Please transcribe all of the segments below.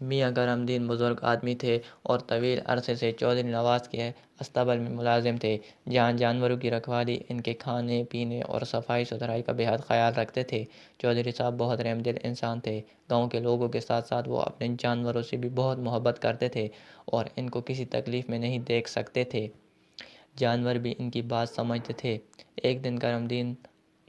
میاں کرم دین بزرگ آدمی تھے اور طویل عرصے سے چودھری نواز کے استبل میں ملازم تھے، جہاں جانوروں کی رکھوالی، ان کے کھانے پینے اور صفائی ستھرائی کا بہت خیال رکھتے تھے۔ چودھری صاحب بہت رحم دل انسان تھے۔ گاؤں کے لوگوں کے ساتھ ساتھ وہ اپنے جانوروں سے بھی بہت محبت کرتے تھے اور ان کو کسی تکلیف میں نہیں دیکھ سکتے تھے۔ جانور بھی ان کی بات سمجھتے تھے۔ ایک دن کرم دین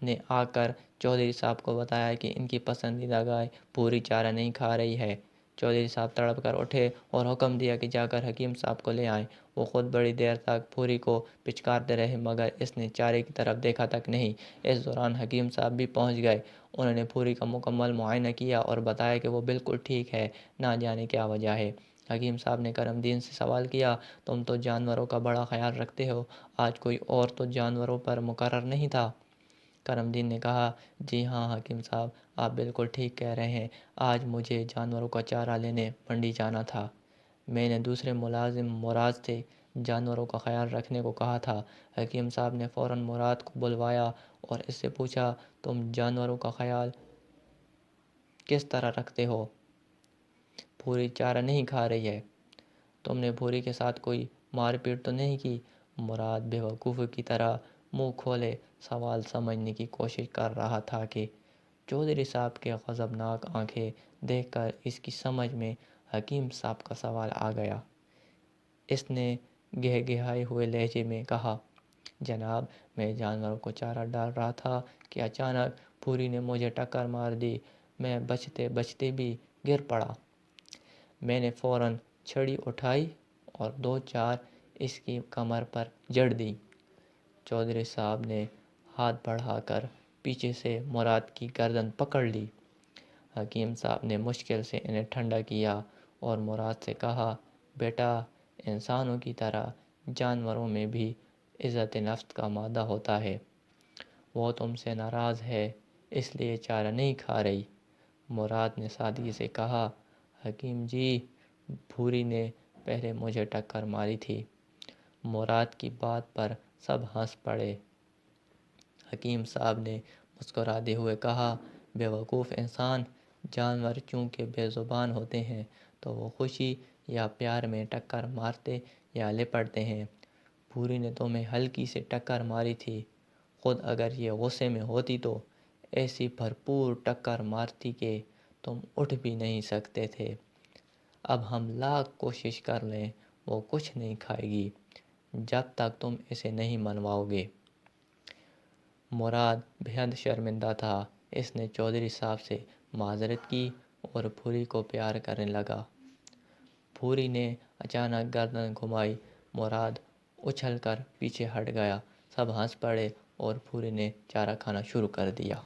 نے آ کر چودھری صاحب کو بتایا کہ ان کی پسندیدہ گائے پوری چارہ نہیں کھا رہی ہے۔ چودھری صاحب تڑپ کر اٹھے اور حکم دیا کہ جا کر حکیم صاحب کو لے آئیں۔ وہ خود بڑی دیر تک پوری کو پچکارتے رہے مگر اس نے چارے کی طرف دیکھا تک نہیں۔ اس دوران حکیم صاحب بھی پہنچ گئے۔ انہوں نے پوری کا مکمل معائنہ کیا اور بتایا کہ وہ بالکل ٹھیک ہے، نہ جانے کیا وجہ ہے۔ حکیم صاحب نے کرم دین سے سوال کیا، تم تو جانوروں کا بڑا خیال رکھتے ہو، آج کوئی اور تو جانوروں پر مقرر نہیں تھا؟ کرم دین نے کہا، جی ہاں حکیم صاحب، آپ بالکل ٹھیک کہہ رہے ہیں، آج مجھے جانوروں کا چارہ لینے منڈی جانا تھا۔ میں نے دوسرے ملازم مراد سے جانوروں کا خیال رکھنے کو کہا تھا۔ حکیم صاحب نے فوراً مراد کو بلوایا اور اس سے پوچھا، تم جانوروں کا خیال کس طرح رکھتے ہو؟ پوری چارہ نہیں کھا رہی ہے، تم نے پوری کے ساتھ کوئی مار پیٹ تو نہیں کی؟ مراد بے وقوف کی طرح منہ کھولے سوال سمجھنے کی کوشش کر رہا تھا کہ چودھری صاحب کے غضبناک آنکھیں دیکھ کر اس کی سمجھ میں حکیم صاحب کا سوال آ گیا۔ اس نے گہگہائے ہوئے لہجے میں کہا، جناب، میں جانوروں کو چارہ ڈال رہا تھا کہ اچانک پوری نے مجھے ٹکر مار دی، میں بچتے بچتے بھی گر پڑا۔ میں نے فوراً چھڑی اٹھائی اور دو چار اس کی کمر پر جڑ دی۔ چودھری صاحب نے ہاتھ بڑھا کر پیچھے سے مراد کی گردن پکڑ لی۔ حکیم صاحب نے مشکل سے انہیں ٹھنڈا کیا اور مراد سے کہا، بیٹا، انسانوں کی طرح جانوروں میں بھی عزت نفس کا مادہ ہوتا ہے۔ وہ تم سے ناراض ہے، اس لیے چارہ نہیں کھا رہی۔ مراد نے سادگی سے کہا، حکیم جی، بھوری نے پہلے مجھے ٹکر ماری تھی۔ مراد کی بات پر سب ہنس پڑے۔ حکیم صاحب نے مسکراتے ہوئے کہا، بے وقوف انسان، جانور چونکہ بے زبان ہوتے ہیں تو وہ خوشی یا پیار میں ٹکر مارتے یا لپٹتے ہیں۔ بھوری نے تمہیں ہلکی سے ٹکر ماری تھی، خود اگر یہ غصے میں ہوتی تو ایسی بھرپور ٹکر مارتی کہ تم اٹھ بھی نہیں سکتے تھے۔ اب ہم لاکھ کوشش کر لیں وہ کچھ نہیں کھائے گی جب تک تم اسے نہیں منواؤ گے۔ مراد بےحد شرمندہ تھا۔ اس نے چودھری صاحب سے معذرت کی اور پھوری کو پیار کرنے لگا۔ پھوری نے اچانک گردن گھمائی، مراد اچھل کر پیچھے ہٹ گیا، سب ہنس پڑے اور پھوری نے چارہ کھانا شروع کر دیا۔